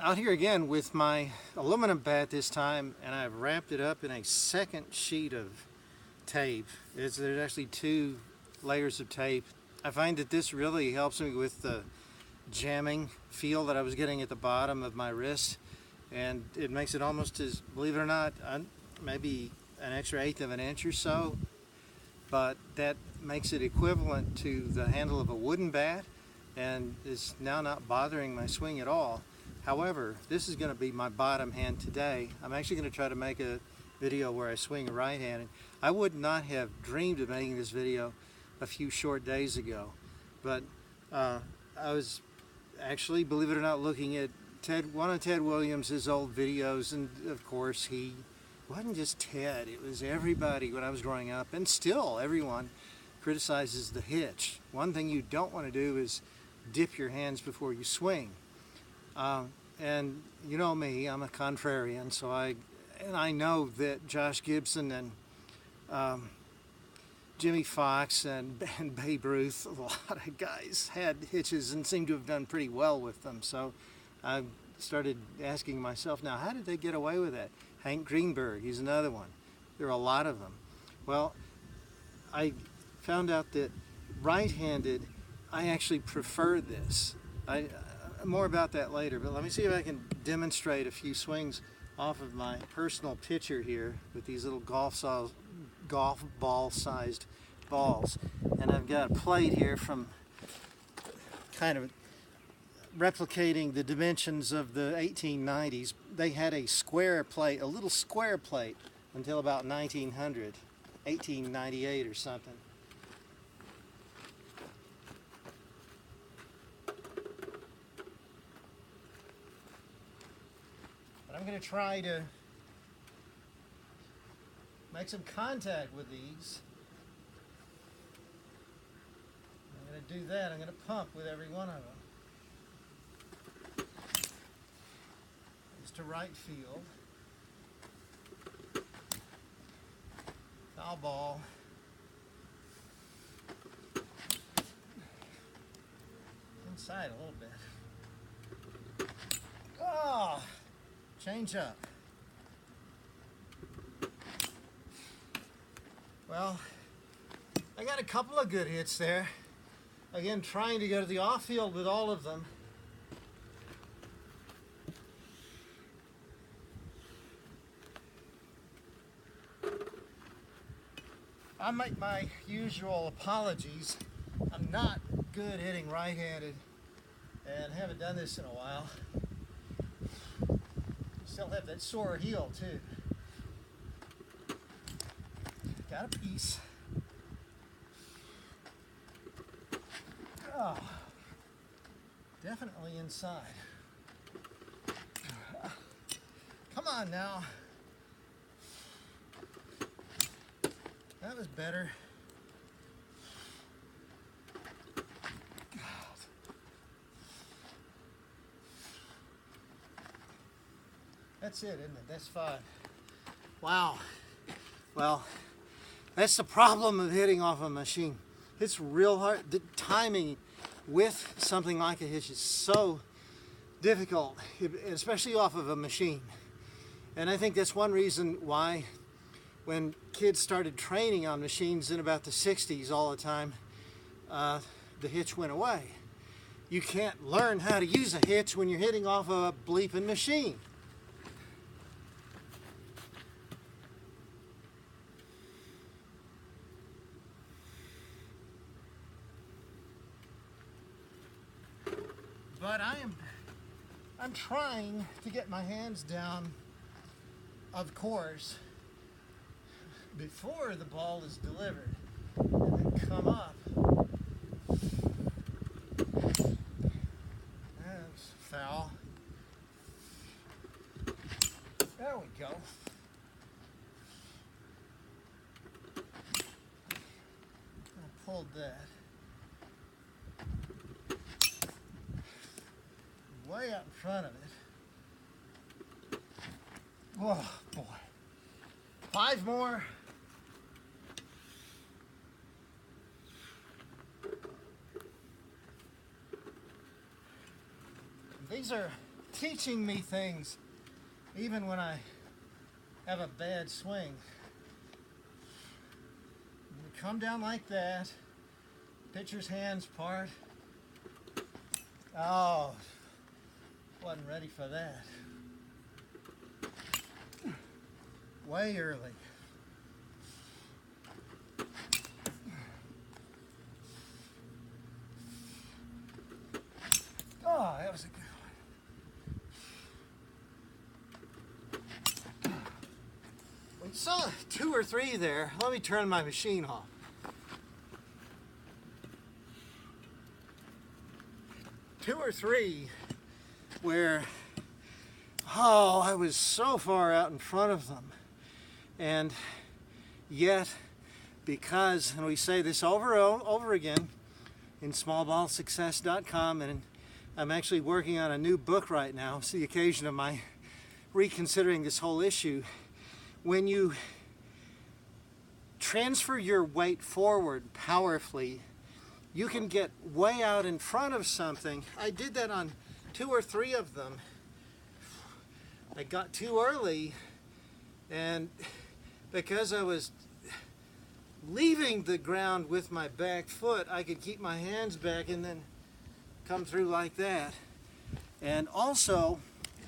Out here again with my aluminum bat this time, and I've wrapped it up in a second sheet of tape. There's actually 2 layers of tape. I find that this really helps me with the jamming feel that I was getting at the bottom of my wrist, and it makes it almost as, believe it or not, maybe an extra 1/8 of an inch or so, but that makes it equivalent to the handle of a wooden bat and is now not bothering my swing at all. However, this is going to be my bottom hand today. I'm actually going to try to make a video where I swing right-handed. I would not have dreamed of making this video a few short days ago, but I was actually, believe it or not, looking at one of Ted Williams' old videos, and of course he wasn't just Ted, it was everybody when I was growing up, and still everyone criticizes the hitch. One thing you don't want to do is dip your hands before you swing. And you know me, I'm a contrarian, so I know that Josh Gibson and Jimmie Fox and Babe Ruth, a lot of guys had hitches and seemed to have done pretty well with them. So I started asking myself, now how did they get away with that? Hank Greenberg, he's another one. There are a lot of them. Well, I found out that right-handed, I actually prefer this. More about that later, but let me see if I can demonstrate a few swings off of my personal pitcher here with these little golf ball sized balls. And I've got a plate here from kind of replicating the dimensions of the 1890s. They had a square plate, a little square plate, until about 1900, 1898 or something. I'm going to try to make some contact with these. I'm going to do that. I'm going to pump with every one of them. It's to right field. Foul ball. Inside a little bit. Oh! Change up. Well, I got a couple of good hits there. Again, trying to go to the off field with all of them. I make my usual apologies. I'm not good hitting right-handed and haven't done this in a while. Still have that sore heel too. Got a piece. Oh, definitely inside. Come on now. That was better. That's it, isn't it? That's 5. Wow. Well, that's the problem of hitting off a machine. It's real hard. The timing with something like a hitch is so difficult, especially off of a machine. And I think that's one reason why when kids started training on machines in about the 60s all the time, the hitch went away. You can't learn how to use a hitch when you're hitting off a bleeping machine. But I'm trying to get my hands down, of course, before the ball is delivered, and then come up. That's foul. There we go. I pulled that. Way out in front of it. Oh boy. 5 more. These are teaching me things even when I have a bad swing. You come down like that, pitcher's hands part. Oh, wasn't ready for that. Way early. Oh, that was a good one. We saw 2 or 3 there. Let me turn my machine off. 2 or 3 where, oh, I was so far out in front of them. And yet, because, and we say this over again in smallballsuccess.com, and I'm actually working on a new book right now. It's the occasion of my reconsidering this whole issue. When you transfer your weight forward powerfully, you can get way out in front of something. I did that on 2 or 3 of them. I got too early, and because I was leaving the ground with my back foot, I could keep my hands back and then come through like that. And also,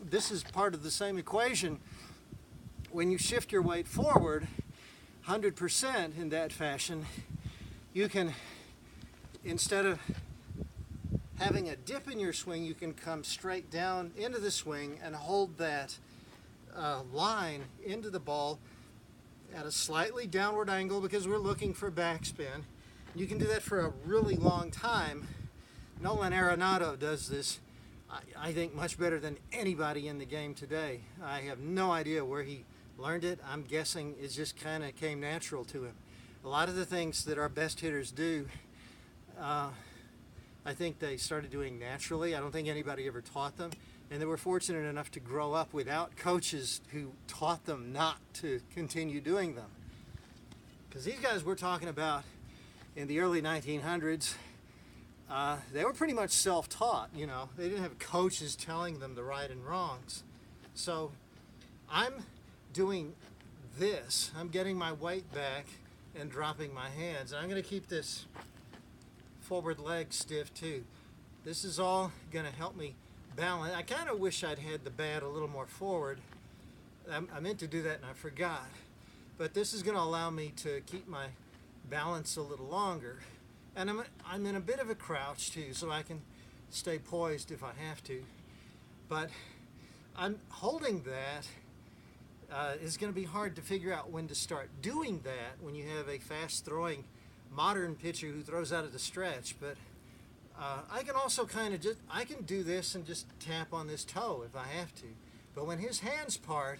this is part of the same equation. When you shift your weight forward 100% in that fashion, you can, instead of having a dip in your swing, you can come straight down into the swing and hold that line into the ball at a slightly downward angle, because we're looking for backspin. You can do that for a really long time. Nolan Arenado does this, I think, much better than anybody in the game today. I have no idea where he learned it. I'm guessing it just kind of came natural to him. A lot of the things that our best hitters do, I think they started doing naturally. I don't think anybody ever taught them. And they were fortunate enough to grow up without coaches who taught them not to continue doing them. Because these guys we're talking about in the early 1900s, they were pretty much self-taught, you know. They didn't have coaches telling them the right and wrongs. So I'm doing this. I'm getting my weight back and dropping my hands. And I'm going to keep this forward leg stiff too. This is all going to help me balance. I kind of wish I'd had the bat a little more forward. I meant to do that and I forgot. But this is going to allow me to keep my balance a little longer. And I'm in a bit of a crouch too, so I can stay poised if I have to. But I'm holding that. It's going to be hard to figure out when to start doing that when you have a fast-throwing modern pitcher who throws out of the stretch. But I can also kind of just, I can do this and just tap on this toe if I have to. But when his hands part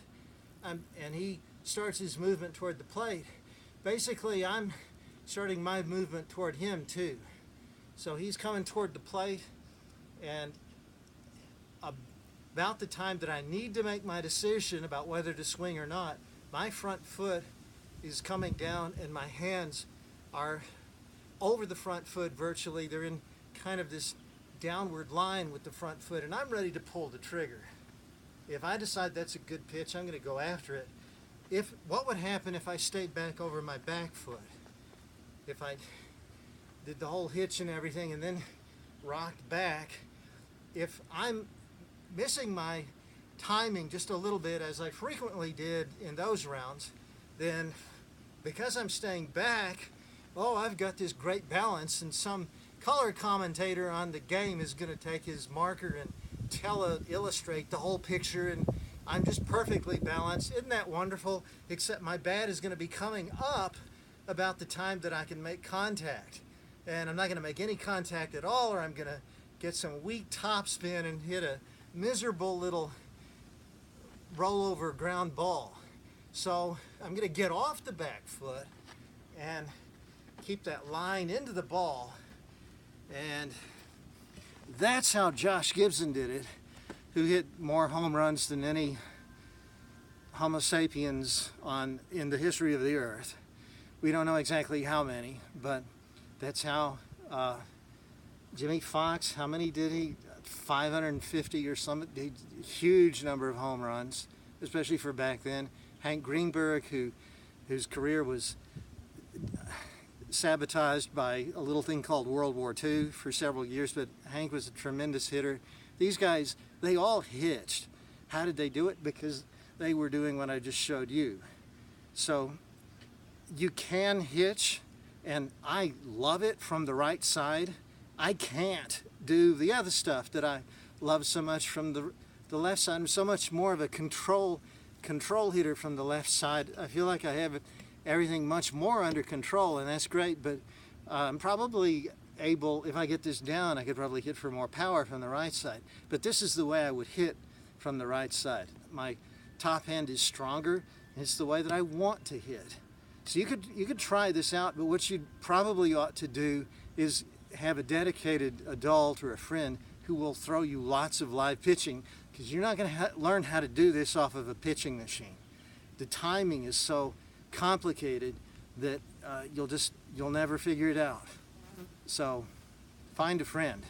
and he starts his movement toward the plate, basically I'm starting my movement toward him too. So he's coming toward the plate, and about the time that I need to make my decision about whether to swing or not, my front foot is coming down and my hands are over the front foot virtually. They're in kind of this downward line with the front foot, and I'm ready to pull the trigger. If I decide that's a good pitch, I'm going to go after it. What would happen if I stayed back over my back foot? If I did the whole hitch and everything and then rocked back, if I'm missing my timing just a little bit, as I frequently did in those rounds, then because I'm staying back, oh, I've got this great balance, and some color commentator on the game is going to take his marker and illustrate the whole picture, and I'm just perfectly balanced. Isn't that wonderful? Except my bat is going to be coming up about the time that I can make contact. And I'm not going to make any contact at all, or I'm going to get some weak topspin and hit a miserable little rollover ground ball. So I'm going to get off the back foot and keep that line into the ball. And that's how Josh Gibson did it, who hit more home runs than any Homo sapiens in the history of the earth. We don't know exactly how many, but that's how Jimmie Fox, how many did he? 550 or some huge number of home runs, especially for back then. Hank Greenberg, whose career was sabotaged by a little thing called World War II for several years, but Hank was a tremendous hitter. These guys, they all hitched. How did they do it? Because they were doing what I just showed you. So you can hitch, and I love it from the right side. I can't do the other stuff that I love so much from the left side. I'm so much more of a control hitter from the left side. I feel like I have everything much more under control, and that's great, but I'm probably able, if I get this down, I could probably hit for more power from the right side. But this is the way I would hit from the right side. My top hand is stronger, and it's the way that I want to hit. So you could try this out, but what you probably ought to do is have a dedicated adult or a friend who will throw you lots of live pitching, because you're not going to learn how to do this off of a pitching machine. The timing is so complicated that you'll never figure it out. So find a friend.